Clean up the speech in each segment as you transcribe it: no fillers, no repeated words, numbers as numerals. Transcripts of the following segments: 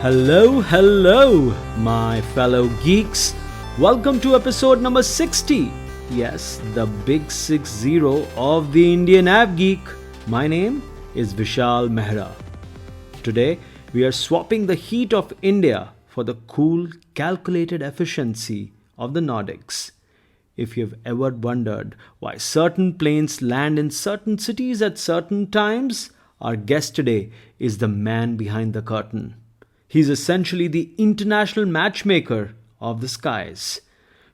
Hello, my fellow geeks. Welcome to episode number 60. Yes, the big 60 of the Indian App Geek. My name is Vishal Mehra. Today, we are swapping the heat of India for the cool, calculated efficiency of the Nordics. If you've ever wondered why certain planes land in certain cities at certain times, our guest today is the man behind the curtain. He's essentially the international matchmaker of the skies.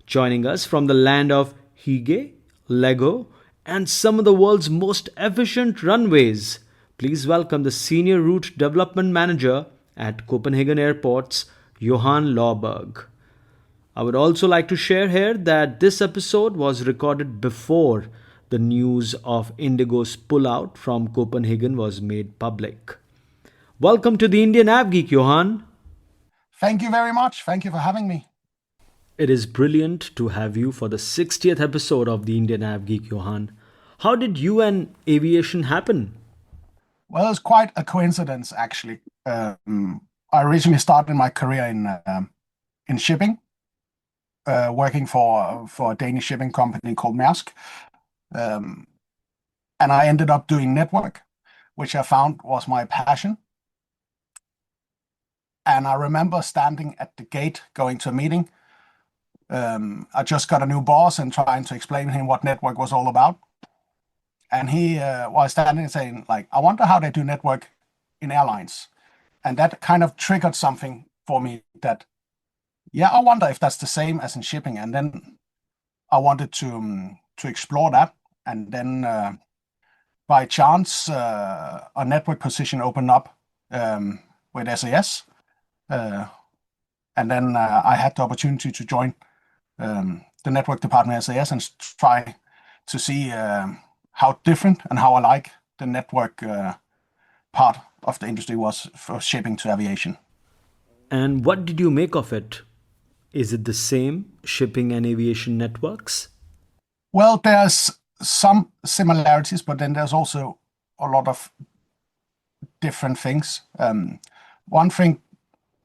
Joining us from the land of Hygge, Lego, and some of the world's most efficient runways, please welcome the Senior Route Development Manager at Copenhagen Airports, Johan Laurberg. I would also like to share here that this episode was recorded before the news of IndiGo's pullout from Copenhagen was made public. Welcome to the Indian App Geek, Johan. Thank you very much. Thank you for having me. It is brilliant to have you for the 60th episode of the Indian App Geek, Johan. How did you and aviation happen? Well, it's quite a coincidence, actually. I originally started my career in shipping, working for a Danish shipping company called Maersk. And I ended up doing network, which I found was my passion. And I remember standing at the gate, going to a meeting. I just got a new boss and trying to explain to him what network was all about. And he was standing and saying, like, I wonder how they do network in airlines. And that kind of triggered something for me that, yeah, I wonder if that's the same as in shipping. And then I wanted to explore that. And then by chance, a network position opened up with SAS. And then I had the opportunity to join the network department at SAS and try to see how different and how alike the network part of the industry was for shipping to aviation. And what did you make of it? Is it the same, shipping and aviation networks? Well, there's some similarities, but then there's also a lot of different things. One thing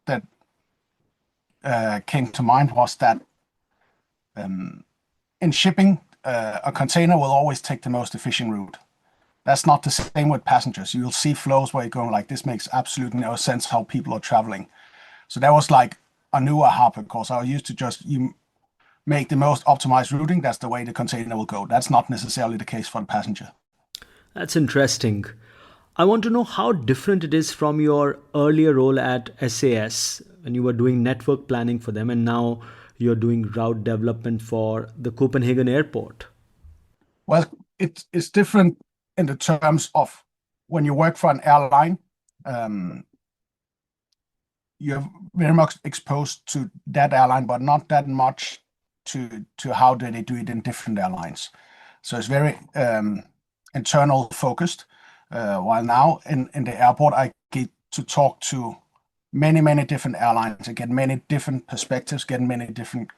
that came to mind was that in shipping, a container will always take the most efficient route. That's not the same with passengers. You'll see flows where you're going like, this makes absolutely no sense how people are traveling. So that was like a new aha, because I used to just, you make the most optimized routing, that's the way the container will go. That's not necessarily the case for the passenger. That's interesting. I want to know how different it is from your earlier role at SAS when you were doing network planning for them and now you're doing route development for the Copenhagen airport. Well, it's different in the terms of when you work for an airline, you're very much exposed to that airline, but not that much to how do they do it in different airlines. So it's very internal focused. While now in the airport, I get to talk to many different airlines and get many different perspectives, get many different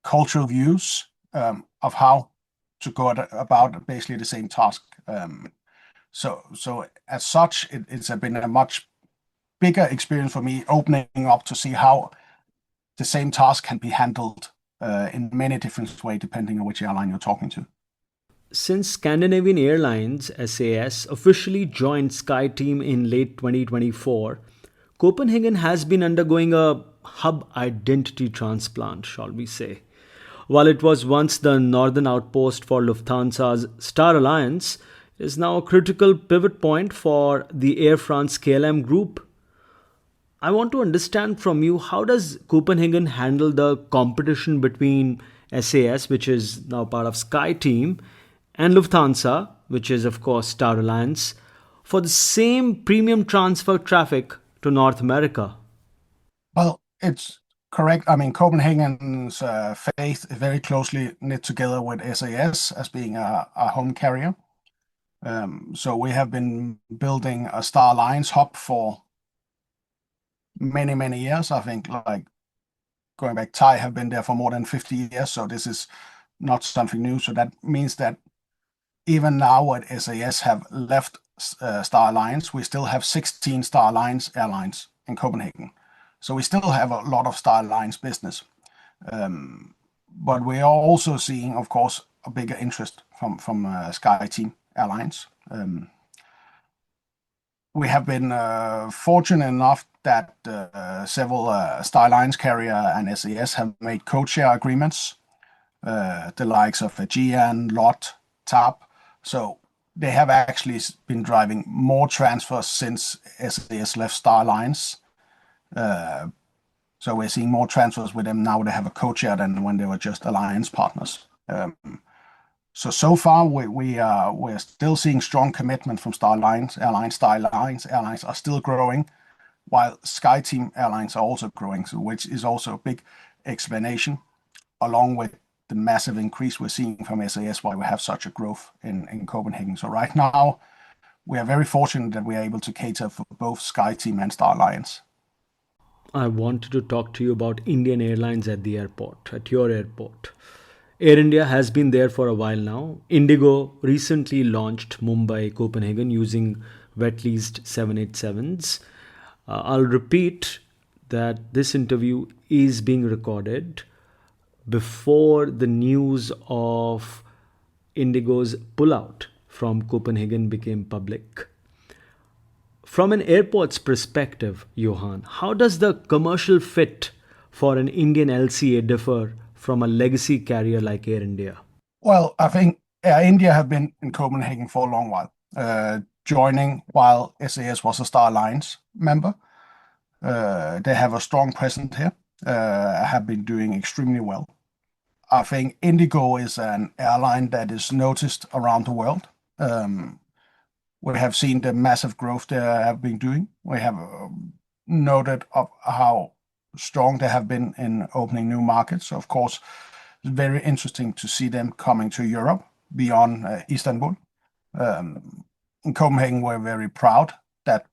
cultural views of how to go about basically the same task. So as such, it's been a much bigger experience for me, opening up to see how the same task can be handled in many different ways, depending on which airline you're talking to. Since Scandinavian Airlines SAS officially joined SkyTeam in late 2024, Copenhagen has been undergoing a hub identity transplant, shall we say. While it was once the northern outpost for Lufthansa's Star Alliance, it is now a critical pivot point for the Air France KLM group. I want to understand from you, how does Copenhagen handle the competition between SAS, which is now part of SkyTeam, and Lufthansa, which is of course Star Alliance, for the same premium transfer traffic to North America? Well, it's correct. I mean, Copenhagen's faith is very closely knit together with SAS as being a home carrier. So we have been building a Star Alliance hub for many years. I think like going back, Thai have been there for more than 50 years. So this is not something new. So that means that even now when SAS have left Star Alliance, we still have 16 Star Alliance airlines in Copenhagen. So we still have a lot of Star Alliance business. But we are also seeing, of course, a bigger interest from SkyTeam Airlines. We have been fortunate enough that several Star Alliance carrier and SAS have made code-share agreements, the likes of Aegean, LOT, TAP. So they have actually been driving more transfers since SAS left Star Alliance. So we're seeing more transfers with them now. They have a code-share than when they were just alliance partners. So far, we're still seeing strong commitment from Star Alliance Airlines. Star Alliance Airlines are still growing, while SkyTeam Airlines are also growing, which is also a big explanation, along with the massive increase we're seeing from SAS, why we have such a growth in Copenhagen. So right now, we are very fortunate that we are able to cater for both SkyTeam and Star Alliance. I wanted to talk to you about Indian Airlines at the airport, at your airport. Air India has been there for a while now. IndiGo recently launched Mumbai-Copenhagen using wet leased 787s. I'll repeat that this interview is being recorded before the news of IndiGo's pullout from Copenhagen became public. From an airport's perspective, Johan, how does the commercial fit for an Indian LCA differ from a legacy carrier like Air India? Well, I think Air India have been in Copenhagen for a long while, joining while SAS was a Star Alliance member. They have a strong presence here, have been doing extremely well. I think IndiGo is an airline that is noticed around the world. We have seen the massive growth they have been doing. We have noted of how strong they have been in opening new markets. Of course, it's very interesting to see them coming to Europe beyond Istanbul. In Copenhagen, we're very proud that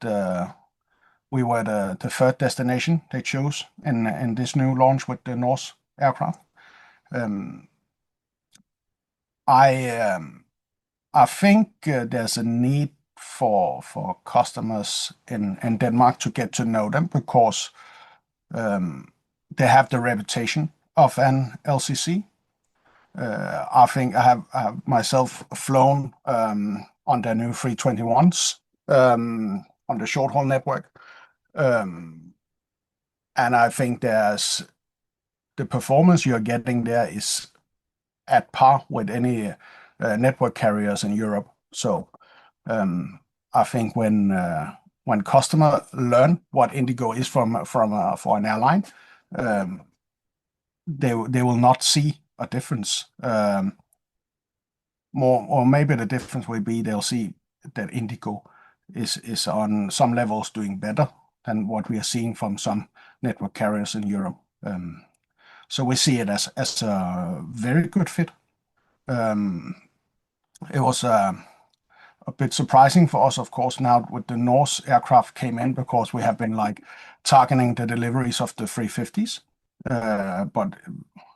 we were the third destination they chose in this new launch with the Norse aircraft. I think there's a need for customers in Denmark to get to know them because they have the reputation of an LCC. I think I have myself flown on their new 321s on the short haul network. And I think the performance you're getting there is at par with any network carriers in Europe. So I think when customers learn what IndiGo is for an airline, they will not see a difference. Or maybe the difference will be they'll see that IndiGo is on some levels doing better than what we are seeing from some network carriers in Europe. So we see it as a very good fit. It was a bit surprising for us, of course, now with the Norse aircraft came in because we have been targeting the deliveries of the 350s. But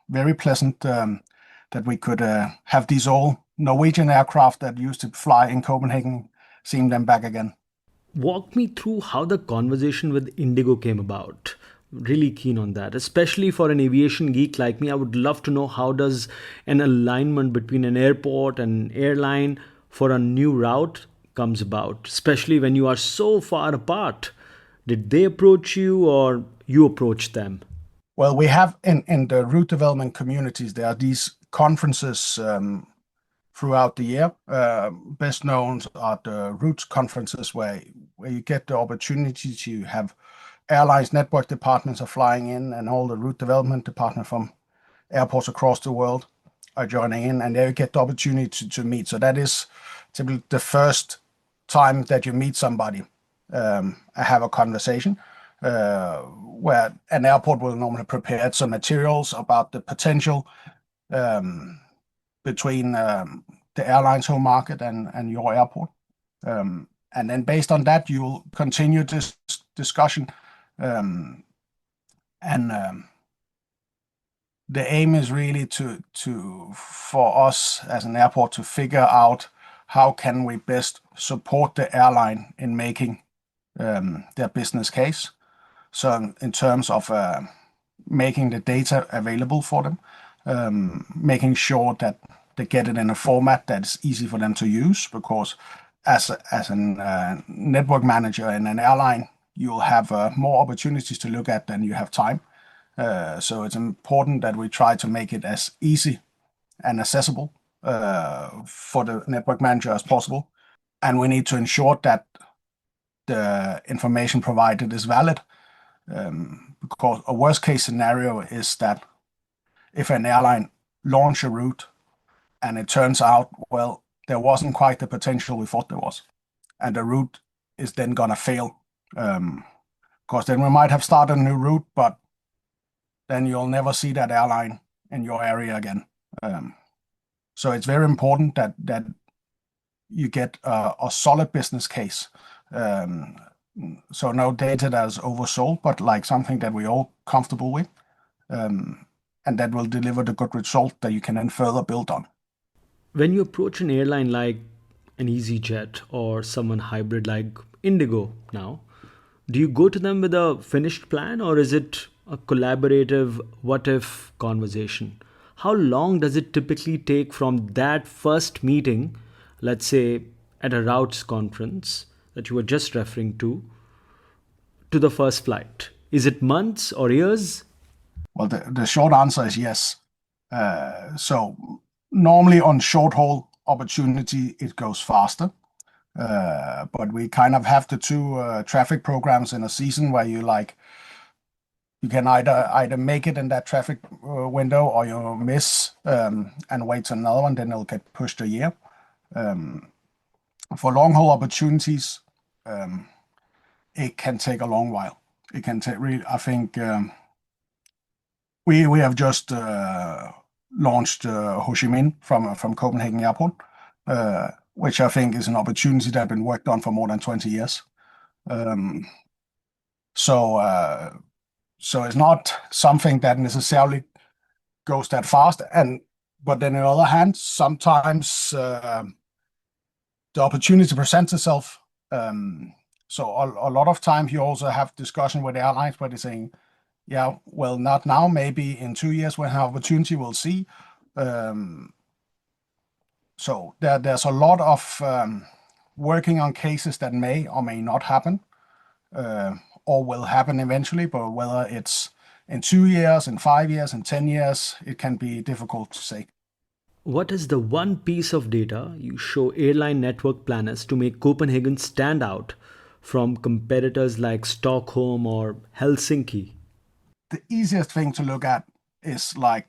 very pleasant that we could have these all Norwegian aircraft that used to fly in Copenhagen, seeing them back again. Walk me through how the conversation with IndiGo came about. Really keen on that, especially for an aviation geek like me. I would love to know how does an alignment between an airport and airline for a new route comes about, especially when you are so far apart. Did they approach you or you approach them? Well, we have in the route development communities, there are these conferences throughout the year. Best known are the routes conferences where you get the opportunity to have airlines network departments are flying in and all the route development department from airports across the world are joining in, and they get the opportunity to meet. So that is typically the first time that you meet somebody, have a conversation, where an airport will normally prepare some materials about the potential between the airline's home market and your airport. And then based on that, you'll continue this discussion. The aim is really for us as an airport to figure out how can we best support the airline in making their business case. So in terms of making the data available for them, making sure that they get it in a format that is easy for them to use, because as a network manager in an airline, you'll have more opportunities to look at than you have time. So it's important that we try to make it as easy and accessible for the network manager as possible. And we need to ensure that the information provided is valid. Because a worst case scenario is that if an airline launch a route and it turns out, well, there wasn't quite the potential we thought there was, and the route is then gonna fail. Because then we might have started a new route, but then you'll never see that airline in your area again. So it's very important that you get a solid business case. So no data that is oversold, but like something that we're all comfortable with, and that will deliver the good result that you can then further build on. When you approach an airline like an EasyJet or someone hybrid like IndiGo now, do you go to them with a finished plan, or is it a collaborative what if conversation? How long does it typically take from that first meeting, let's say at a routes conference that you were just referring to the first flight? Is it months or years? Well, the short answer is yes. So normally on short haul opportunity, it goes faster. But we kind of have the two traffic programs in a season where you can either make it in that traffic window, or you miss and wait to another one, then it'll get pushed a year. For long haul opportunities, it can take a long while. It can take really, I think we have just launched Ho Chi Minh from Copenhagen Airport, which I think is an opportunity that has been worked on for more than 20 years. So it's not something that necessarily goes that fast. But then on the other hand, sometimes the opportunity presents itself. So a lot of times you also have discussion with airlines where they're saying, yeah, well, not now, maybe in 2 years when an opportunity we'll see. So there's a lot of working on cases that may or may not happen, or will happen eventually, but whether it's in 2 years, in 5 years, in 10 years, it can be difficult to say. What is the one piece of data you show airline network planners to make Copenhagen stand out from competitors like Stockholm or Helsinki? The easiest thing to look at is like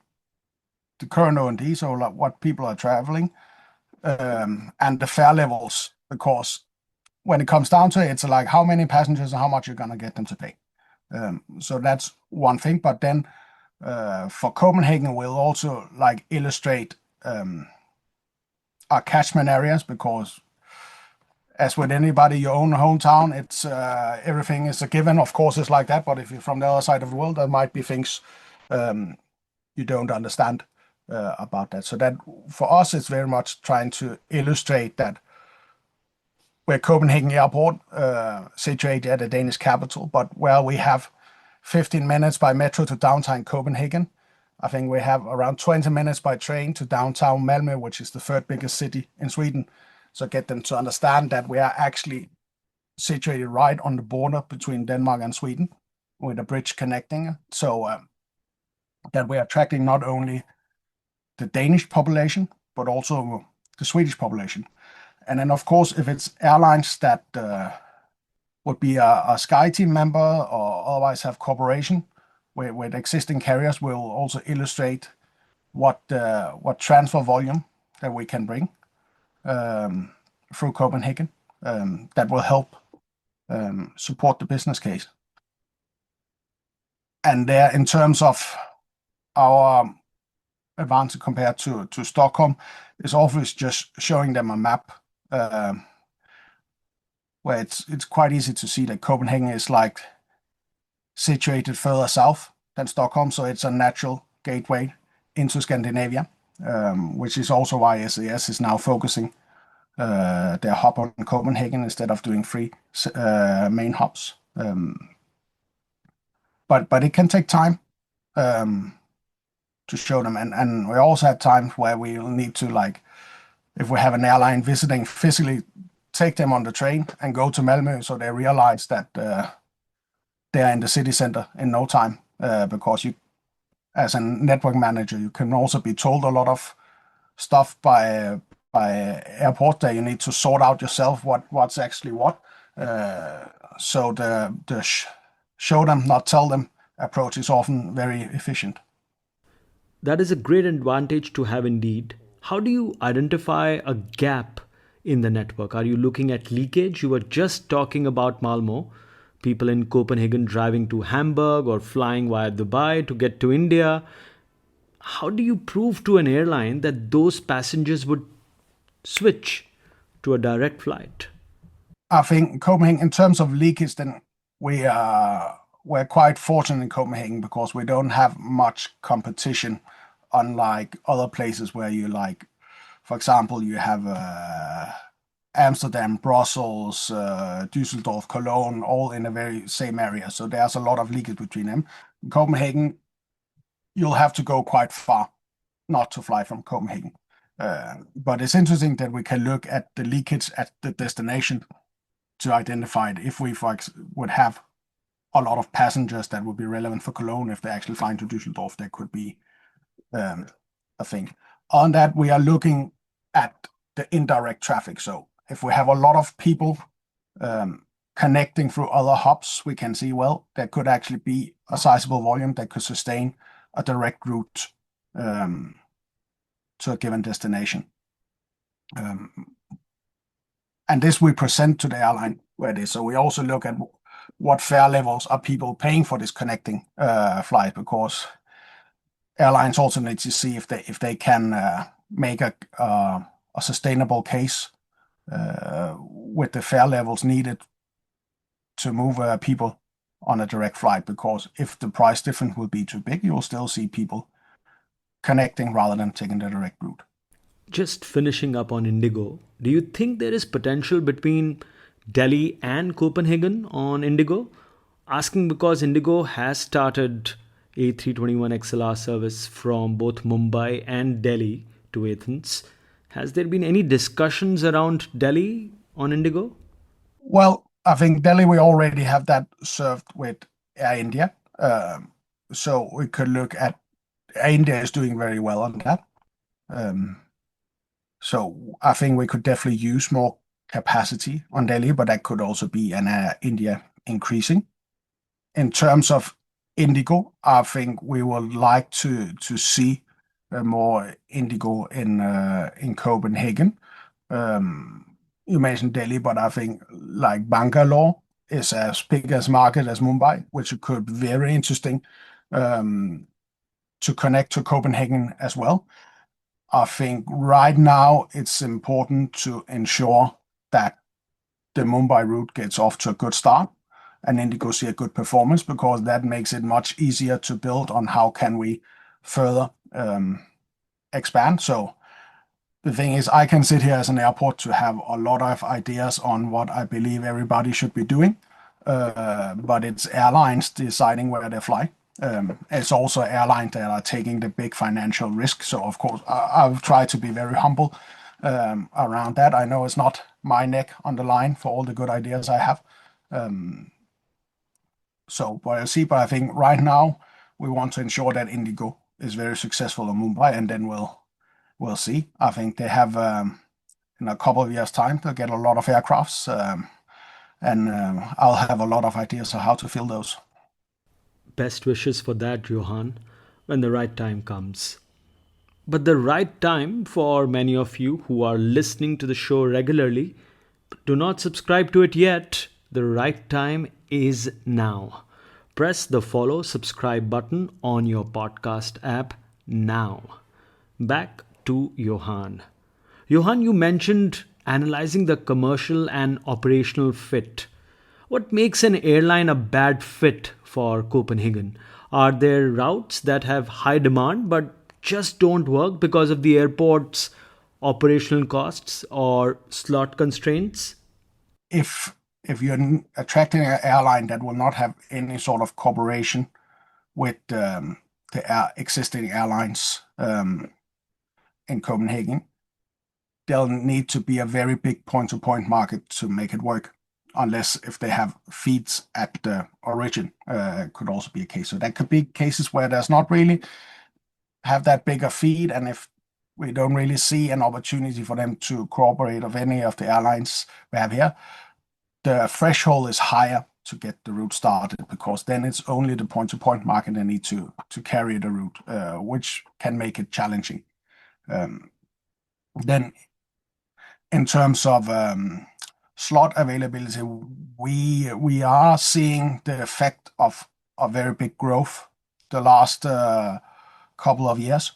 the current O&D, so like what people are traveling, and the fare levels, because when it comes down to it, it's like how many passengers and how much you're gonna get them to pay. So that's one thing. But then for Copenhagen, we'll also like illustrate our catchment areas, because as with anybody, your own hometown, it's everything is a given. Of course, it's like that. But if you're from the other side of the world, there might be things you don't understand about that. So that for us, it's very much trying to illustrate that we're Copenhagen Airport, situated at the Danish capital, but where we have 15 minutes by metro to downtown Copenhagen. I think we have around 20 minutes by train to downtown Malmö, which is the third biggest city in Sweden. So get them to understand that we are actually situated right on the border between Denmark and Sweden, with a bridge connecting. So that we're attracting not only the Danish population, but also the Swedish population. And then, of course, if it's airlines that would be a SkyTeam member or otherwise have cooperation with existing carriers, we'll also illustrate what transfer volume that we can bring through Copenhagen that will help support the business case. And there, in terms of our advantage compared to Stockholm, is always just showing them a map where it's quite easy to see that Copenhagen is like situated further south than Stockholm, so it's a natural gateway into Scandinavia, which is also why SAS is now focusing their hub on Copenhagen instead of doing 3 main hubs. but it can take time to show them. And we also have times where we will need to, like, if we have an airline visiting, physically take them on the train and go to Malmö so they realize that they're in the city center in no time. Because you, as a network manager, you can also be told a lot of stuff by airport that you need to sort out yourself what's actually what. So the show them, not tell them approach is often very efficient. That is a great advantage to have indeed. How do you identify a gap in the network? Are you looking at leakage? You were just talking about Malmo, people in Copenhagen driving to Hamburg or flying via Dubai to get to India. How do you prove to an airline that those passengers would switch to a direct flight? I think Copenhagen, in terms of leakage, then we're quite fortunate in Copenhagen because we don't have much competition, unlike other places where you, like, for example, you have Amsterdam, Brussels, Düsseldorf, Cologne, all in the very same area. So there's a lot of leakage between them. In Copenhagen, you'll have to go quite far not to fly from Copenhagen. But it's interesting that we can look at the leakage at the destination to identify it. If we would have a lot of passengers that would be relevant for Cologne, if they're actually flying to Düsseldorf, there could be a thing. On that, we are looking at the indirect traffic. So if we have a lot of people connecting through other hubs, we can see, well, there could actually be a sizable volume that could sustain a direct route to a given destination. And this we present to the airline where it is. So we also look at what fare levels are people paying for this connecting flight, because airlines also need to see if they can make a sustainable case with the fare levels needed to move people on a direct flight. Because if the price difference will be too big, you will still see people connecting rather than taking the direct route. Just finishing up on IndiGo, do you think there is potential between Delhi and Copenhagen on IndiGo? Asking because IndiGo has started A321XLR service from both Mumbai and Delhi to Athens. Has there been any discussions around Delhi on IndiGo? Well, I think Delhi, we already have that served with Air India. So we could look at Air India is doing very well on that. So I think we could definitely use more capacity on Delhi, but that could also be an India increasing. In terms of IndiGo, I think we would like to see more IndiGo in Copenhagen. You mentioned Delhi, but I think like Bangalore is as big as market as Mumbai, which could be very interesting to connect to Copenhagen as well. I think right now it's important to ensure that the Mumbai route gets off to a good start and IndiGo see a good performance, because that makes it much easier to build on how can we further expand. So the thing is, I can sit here as an airport to have a lot of ideas on what I believe everybody should be doing, but it's airlines deciding where they fly. It's also airlines that are taking the big financial risk. So of course, I've tried to be very humble around that. I know it's not my neck on the line for all the good ideas I have. So we'll see. But I think right now we want to ensure that IndiGo is very successful in Mumbai, and then we'll see. I think they have in a couple of years' time they'll get a lot of aircrafts, and I'll have a lot of ideas on how to fill those. Best wishes for that, Johan, when the right time comes. But the right time for many of you who are listening to the show regularly, but do not subscribe to it yet, the right time is now. Press the follow, subscribe button on your podcast app now. Back to Johan. Johan, you mentioned analyzing the commercial and operational fit. What makes an airline a bad fit for Copenhagen? Are there routes that have high demand but just don't work because of the airport's operational costs or slot constraints? If you're attracting an airline that will not have any sort of cooperation with the existing airlines in Copenhagen, there'll need to be a very big point-to-point market to make it work, unless if they have feeds at the origin, could also be a case. So that could be cases where there's not really have that big a feed, and if we don't really see an opportunity for them to cooperate of any of the airlines we have here, the threshold is higher to get the route started, because then it's only the point-to-point market they need to carry the route, which can make it challenging. Then in terms of slot availability, we are seeing the effect of a very big growth the last couple of years.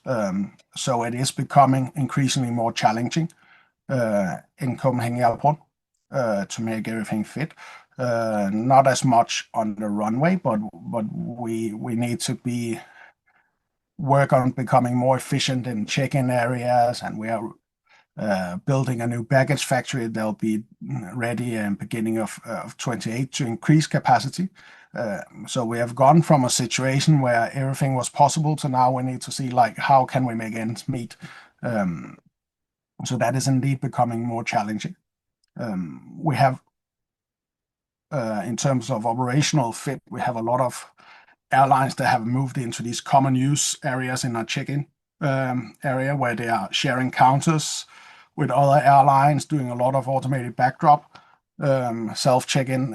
So it is becoming increasingly more challenging in Copenhagen Airport to make everything fit. Not as much on the runway, but we need to work on becoming more efficient in check-in areas, and we are building a new baggage factory that'll be ready in beginning of 28 to increase capacity. So we have gone from a situation where everything was possible to now we need to see like how can we make ends meet. So that is indeed becoming more challenging. We have in terms of operational fit, we have a lot of airlines that have moved into these common use areas in our check-in area, where they are sharing counters with other airlines, doing a lot of automated backdrop, self check-in,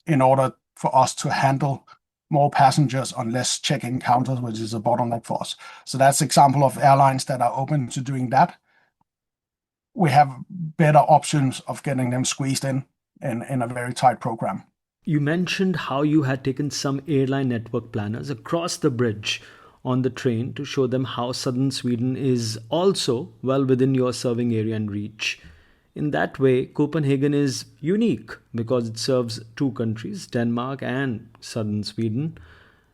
in order for us to handle more passengers on less check-in counters, which is a bottleneck for us. So that's an example of airlines that are open to doing that. We have better options of getting them squeezed in a very tight program. You mentioned how you had taken some airline network planners across the bridge on the train to show them how southern Sweden is also well within your serving area and reach. In that way, Copenhagen is unique because it serves two countries, Denmark and southern Sweden.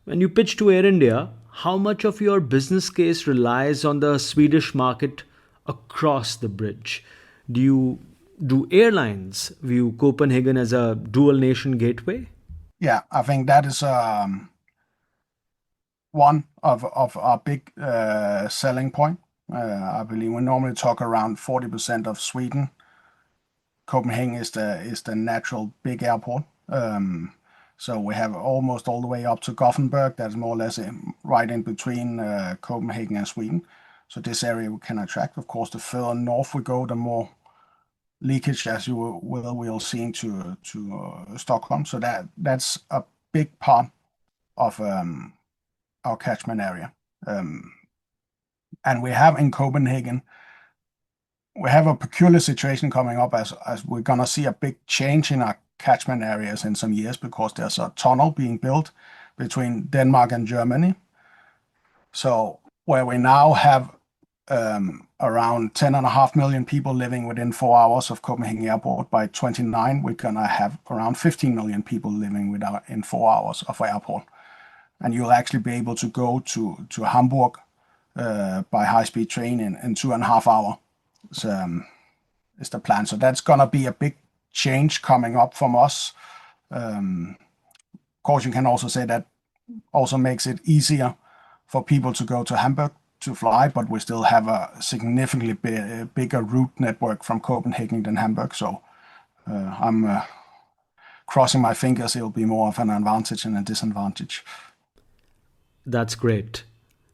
When you pitch to Air India, how much of your business case relies on the Swedish market across the bridge? Do airlines view Copenhagen as a dual nation gateway? Yeah, I think that is one of our big selling point. I believe we normally talk around 40% of Sweden. Copenhagen is the natural big airport. So we have almost all the way up to Gothenburg. That's more or less right in between Copenhagen and Sweden. So this area we can attract. Of course, the further north we go, the more leakage, as you will see, into Stockholm. So that's a big part of our catchment area. And we have in Copenhagen, we have a peculiar situation coming up as we're going to see a big change in our catchment areas in some years, because there's a tunnel being built between Denmark and Germany. So where we now have around 10.5 million people living within 4 hours of Copenhagen Airport, by 29, we're going to have around 15 million people living in 4 hours of airport. And you'll actually be able to go to Hamburg by high-speed train in 2.5 hours. Is the plan. So that's going to be a big change coming up from us. Of course, you can also say that also makes it easier for people to go to Hamburg to fly, but we still have a significantly bigger route network from Copenhagen than Hamburg. So I'm crossing my fingers it'll be more of an advantage than a disadvantage. That's great.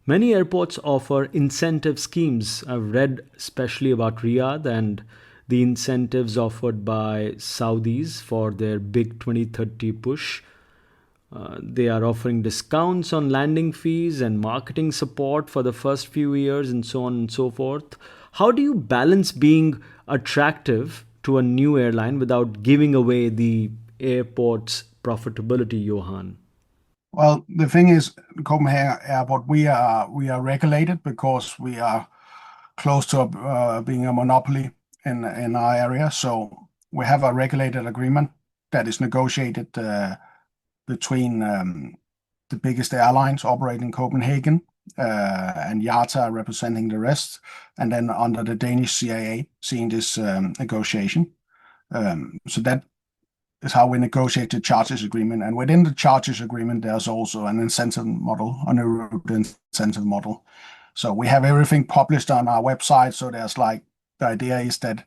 Many airports offer incentive schemes. I've read especially about Riyadh and the incentives offered by Saudis for their big 2030 push. They are offering discounts on landing fees and marketing support for the first few years and so on and so forth. How do you balance being attractive to a new airline without giving away the airport's profitability, Johan? Well, the thing is, Copenhagen Airport, we are regulated because we are close to being a monopoly in our area. So we have a regulated agreement that is negotiated between the biggest airlines operating in Copenhagen and IATA representing the rest, and then under the Danish CIA seeing this negotiation. So that is how we negotiate the charges agreement. And within the charges agreement, there's also an incentive model, on a route incentive model. So we have everything published on our website. So there's like, the idea is that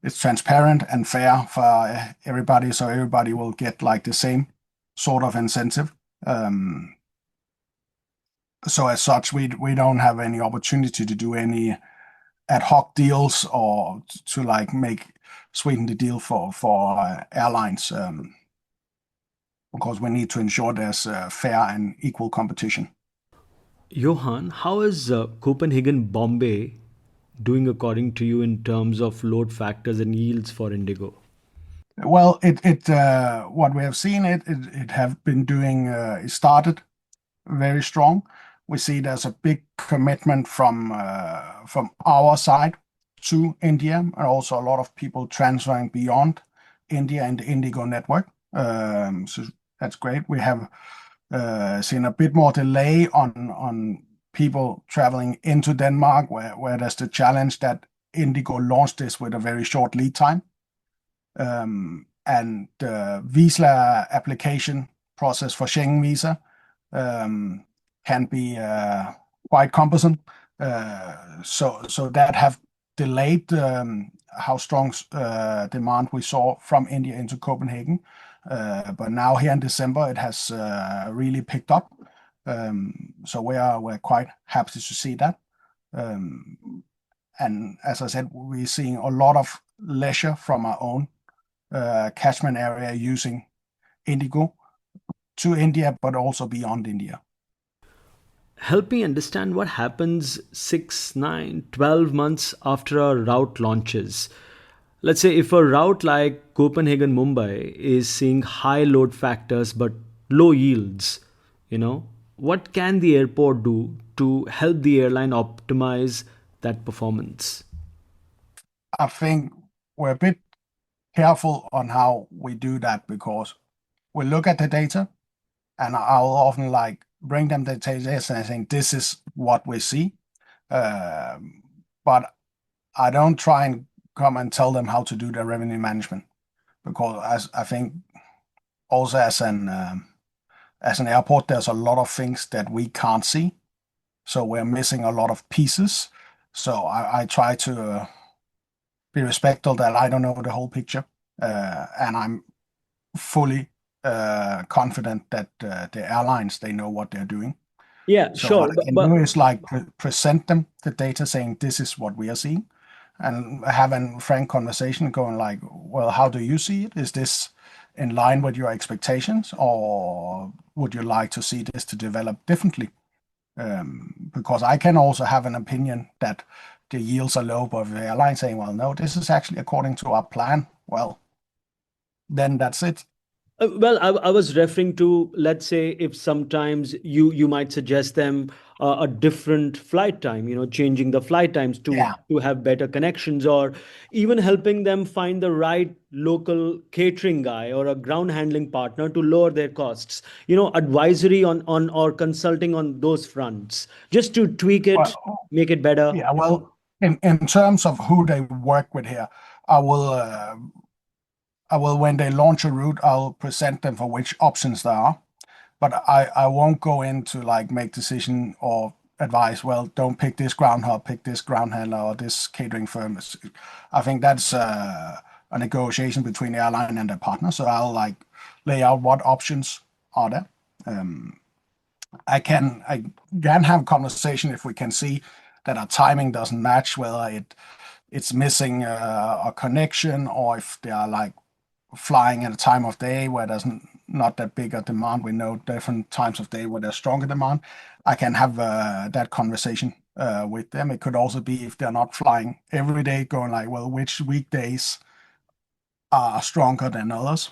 it's transparent and fair for everybody. So everybody will get like the same sort of incentive. So as such, we don't have any opportunity to do any ad hoc deals or to like make sweeten the deal for airlines. Because we need to ensure there's fair and equal competition. Johan, how is Copenhagen Bombay doing according to you in terms of load factors and yields for Indigo? Well, what we have seen, it have been doing. It started very strong. We see there's a big commitment from our side to India, and also a lot of people transferring beyond India and the IndiGo network. So that's great. We have seen a bit more delay on people traveling into Denmark, where there's the challenge that IndiGo launched this with a very short lead time. And the visa application process for Schengen visa can be quite cumbersome. So that have delayed how strong demand we saw from India into Copenhagen. But now here in December, it has really picked up. So we're quite happy to see that. And as I said, we're seeing a lot of leisure from our own catchment area using IndiGo to India, but also beyond India. Help me understand what happens 6, 9, 12 months after a route launches. Let's say if a route like Copenhagen Mumbai is seeing high load factors but low yields, what can the airport do to help the airline optimize that performance? I think we're a bit careful on how we do that, because we look at the data, and I'll often like bring them the data and saying this is what we see, but I don't try and come and tell them how to do their revenue management, because I think also as an airport, there's a lot of things that we can't see, so we're missing a lot of pieces. So I try to be respectful that I don't know the whole picture, and I'm fully confident that the airlines, they know what they're doing. Yeah, So what sure. I But, can but do is like present them the data, saying this is what we are seeing, and have a frank conversation, going like, well, how do you see it? Is this in line with your expectations, or would you like to see this to develop differently? Because I can also have an opinion that the yields are low, but the airline saying, well, no, this is actually according to our plan. Well, then that's it. Well, I was referring to, let's say, if sometimes you might suggest them a different flight time, changing the flight times Yeah. to have better connections, or even helping them find the right local catering guy or a ground handling partner to lower their costs. Advisory on or consulting on those fronts, just to tweak it, Well, make it better. yeah. Well, in terms of who they work with here, I will when they launch a route, I'll present them for which options there are. But I won't go into like make decision or advise, well, don't pick this ground hub, pick this ground handler or this catering firm. I think that's a negotiation between the airline and their partner. So I'll like lay out what options are there. I can have conversation if we can see that our timing doesn't match, whether it's missing a connection, or if they are like flying at a time of day where there's not that big a demand. We know different times of day where there's stronger demand. I can have that conversation with them. It could also be if they're not flying every day, going like, well, which weekdays are stronger than others.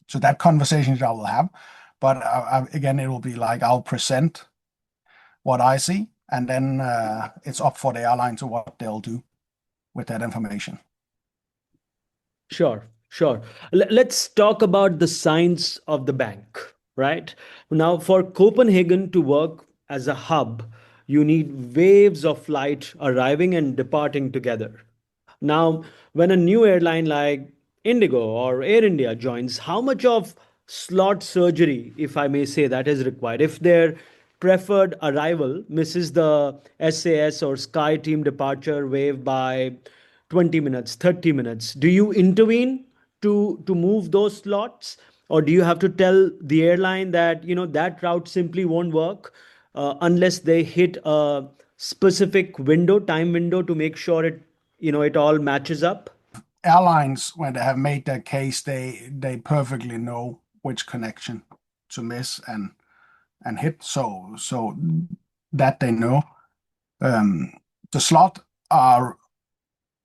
So that conversation I will have. But again, it will be like I'll present what I see, and then it's up for the airline to what they'll do with that information. Sure, sure. Let's talk about the science of the bank, right? Now, for Copenhagen to work as a hub, you need waves of flight arriving and departing together. Now, when a new airline like Indigo or Air India joins, how much of slot surgery, if I may say, that is required? If their preferred arrival misses the SAS or SkyTeam departure wave by 20 minutes, 30 minutes, do you intervene to move those slots? Or do you have to tell the airline that, that route simply won't work unless they hit a specific window, time window to make sure it all matches up? Airlines, when they have made their case, they perfectly know which connection to miss and hit. So that they know. The slot are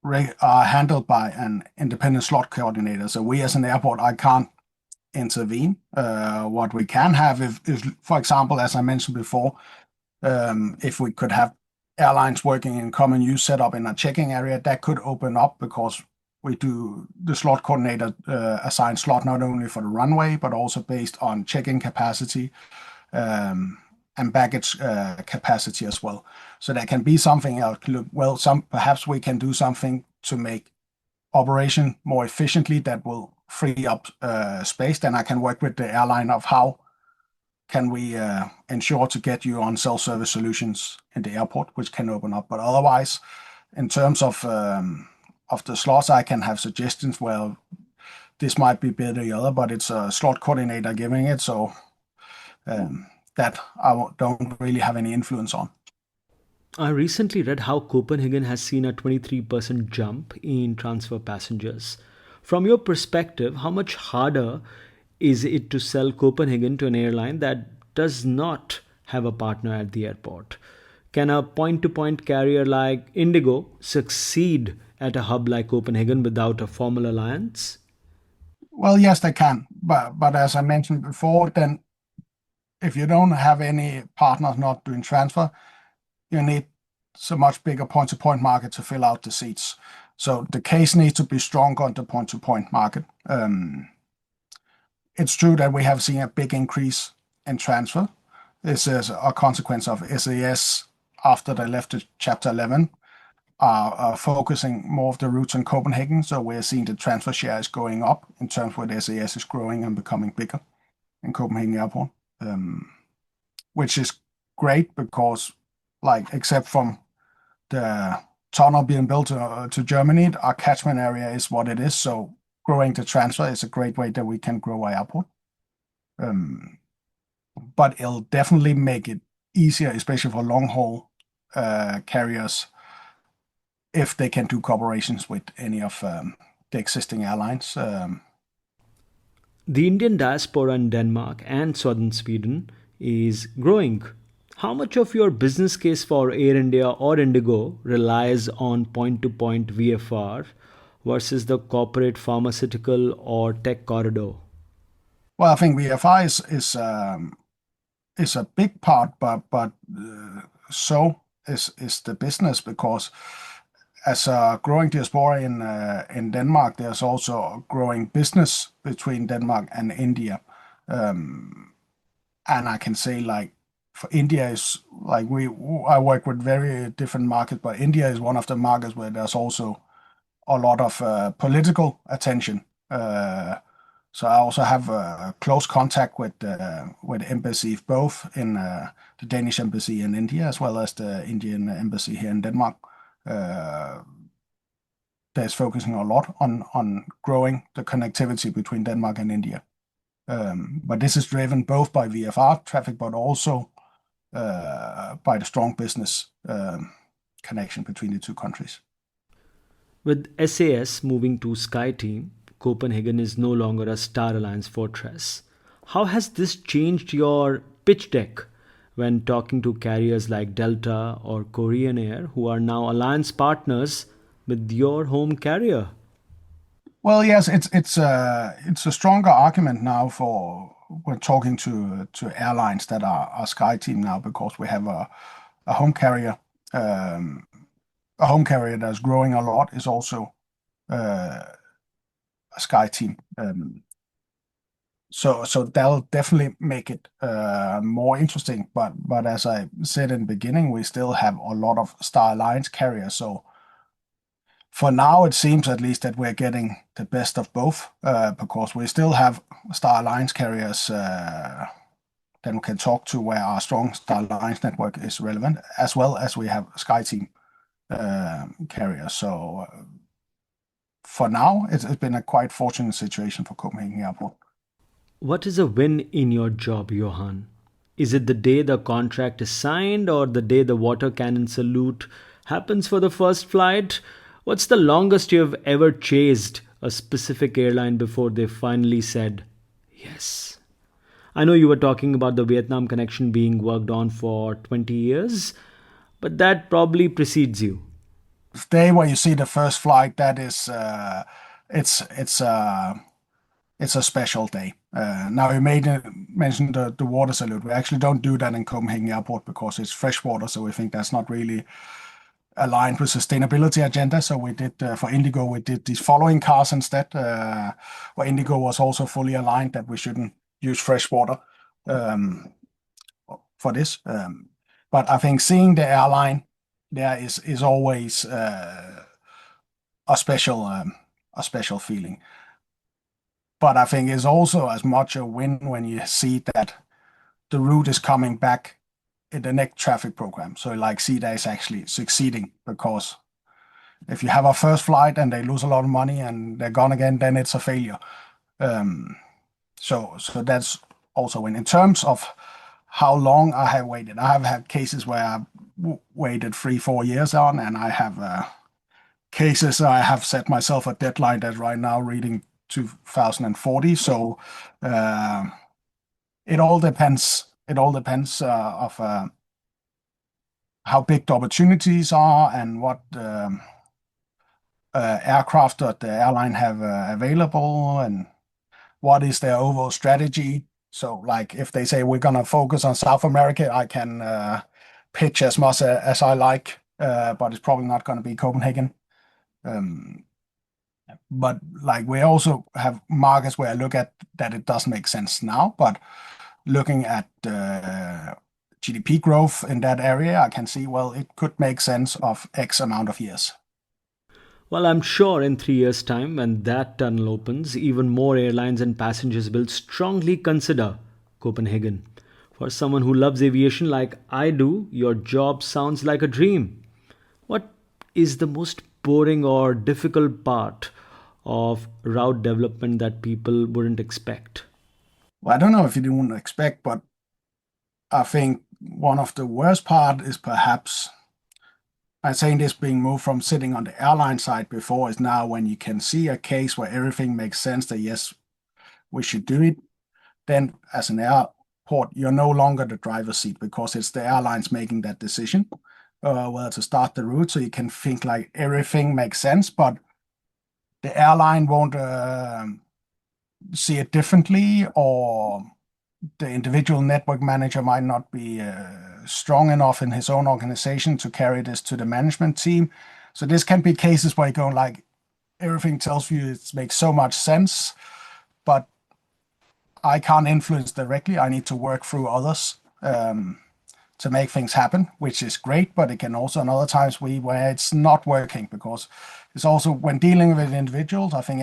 handled by an independent slot coordinator. So we as an airport, I can't intervene. What we can have if, for example, as I mentioned before, if we could have airlines working in common use setup in a checking area, that could open up because the slot coordinator assign slot not only for the runway, but also based on check-in capacity and baggage capacity as well. So there can be something else. Well, perhaps we can do something to make operation more efficiently that will free up space. Then I can work with the airline of how can we ensure to get you on self-service solutions in the airport, which can open up. But otherwise, in terms of the slots, I can have suggestions. Well, this might be better the other, but it's a slot coordinator giving it, so that I don't really have any influence on. I recently read how Copenhagen has seen a 23% jump in transfer passengers. From your perspective, how much harder is it to sell Copenhagen to an airline that does not have a partner at the airport? Can a point to point carrier like IndiGo succeed at a hub like Copenhagen without a formal alliance? Well, yes, they can, but as I mentioned before, then if you don't have any partners not doing transfer, you need so much bigger point-to-point market to fill out the seats. So the case needs to be stronger on the point-to-point market. It's true that we have seen a big increase in transfer. This is a consequence of SAS after they left the Chapter 11 are focusing more of the routes in Copenhagen. So we're seeing the transfer share is going up in terms where the SAS is growing and becoming bigger in Copenhagen Airport, which is great because, like, except from the tunnel being built to Germany, our catchment area is what it is. So growing the transfer is a great way that we can grow our airport. But it'll definitely make it easier, especially for long haul carriers, if they can do cooperations with any of the existing airlines. The Indian diaspora in Denmark and southern Sweden is growing. How much of your business case for Air India or Indigo relies on point to point VFR versus the corporate pharmaceutical or tech corridor? Well, I think VFI is a big part, but so is the business, because as a growing diaspora in Denmark, there's also a growing business between Denmark and India. And I can say, like, for India is like I work with very different markets, but India is one of the markets where there's also a lot of political attention. So I also have close contact with embassies, both in the Danish embassy in India as well as the Indian embassy here in Denmark. That's focusing a lot on growing the connectivity between Denmark and India. But this is driven both by VFR traffic, but also by the strong business connection between the two countries. With SAS moving to SkyTeam, Copenhagen is no longer a Star Alliance fortress. How has this changed your pitch deck when talking to carriers like Delta or Korean Air, who are now alliance partners with your home carrier? Well, yes, it's a stronger argument now for when talking to airlines that are SkyTeam now, because we have a home carrier. A home carrier that's growing a lot is also a SkyTeam. So that'll definitely make it more interesting. But as I said in the beginning, we still have a lot of Star Alliance carriers. So For now, it seems at least that we're getting the best of both, because we still have Star Alliance carriers that we can talk to where our strong Star Alliance network is relevant, as well as we have SkyTeam carriers. So for now, it's been a quite fortunate situation for Copenhagen Airport. What is a win in your job, Johan? Is it the day the contract is signed or the day the water cannon salute happens for the first flight? What's the longest you have ever chased a specific airline before they finally said yes? I know you were talking about the Vietnam connection being worked on for 20 years, but that probably precedes you. The day where you see the first flight, that is, it's it's a special day. Now you made mention the water salute. We actually don't do that in Copenhagen Airport because it's fresh water, so we think that's not really aligned with sustainability agenda. So we did for IndiGo, we did these following cars instead, where IndiGo was also fully aligned that we shouldn't use fresh water for this. But I think seeing the airline there is always a special feeling. But I think it's also as much a win when you see that the route is coming back in the next traffic program. So like see that is actually succeeding, because if you have a first flight and they lose a lot of money and they're gone again, then it's a failure. So that's also in terms of how long I have waited. I have had cases where I've waited 3-4 years on, and I have cases I have set myself a deadline that right now reading 2040. So it all depends. It all depends of how big the opportunities are and what aircraft that the airline have available, and what is their overall strategy. So like if they say we're gonna focus on South America, I can pitch as much as I like, but it's probably not gonna be Copenhagen. But like we also have markets where I look at that it doesn't make sense now, but looking at GDP growth in that area, I can see, well, it could make sense of X amount of years. Well, I'm sure in 3 years' time, when that tunnel opens, even more airlines and passengers will strongly consider Copenhagen. For someone who loves aviation like I do, your job sounds like a dream. What is the most boring or difficult part of route development that people wouldn't expect? Well, I don't know if you didn't expect, but I think one of the worst part is perhaps, I'm saying this being moved from sitting on the airline side before, is now when you can see a case where everything makes sense that yes, we should do it. Then as an airport, you're no longer the driver's seat because it's the airlines making that decision whether to start the route. So you can think like everything makes sense, but the airline won't see it differently, or the individual network manager might not be strong enough in his own organization to carry this to the management team. So this can be cases where you go like, everything tells you it makes so much sense, but I can't influence directly. I need to work through others to make things happen, which is great, but it can also in other times where it's not working, because it's also when dealing with individuals, I think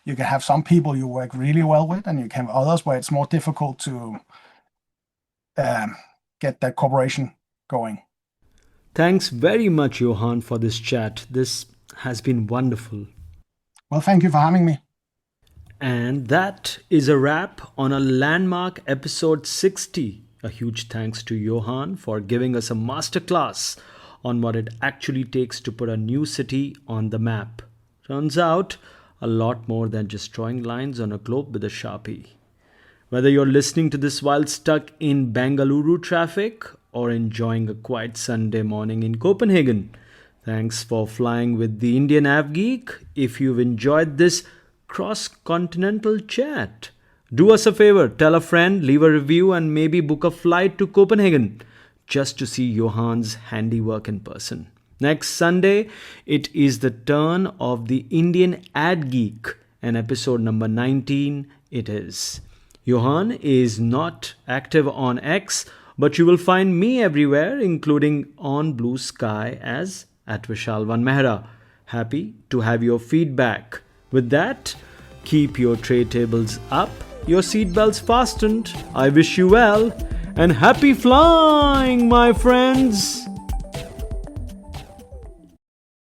you can have some people you work really well with, and you can have others where it's more difficult to get that cooperation going. Thanks very much, Johan, for this chat. This has been wonderful. Well, thank you for having me. And that is a wrap on a landmark episode 60. A huge thanks to Johan for giving us a masterclass on what it actually takes to put a new city on the map. Turns out, a lot more than just drawing lines on a globe with a Sharpie. Whether you're listening to this while stuck in Bengaluru traffic or enjoying a quiet Sunday morning in Copenhagen, thanks for flying with the Indian Av Geek. If you've enjoyed this cross-continental chat, do us a favor, tell a friend, leave a review, and maybe book a flight to Copenhagen just to see Johan's handiwork in person. Next Sunday, it is the turn of the Indian Ad Geek, and episode number 19 it is. Johan is not active on X, but you will find me everywhere, including on Blue Sky as @Vishal Mehra. Happy to have your feedback. With that, keep your tray tables up, your seatbelts fastened. I wish you well and happy flying, my friends.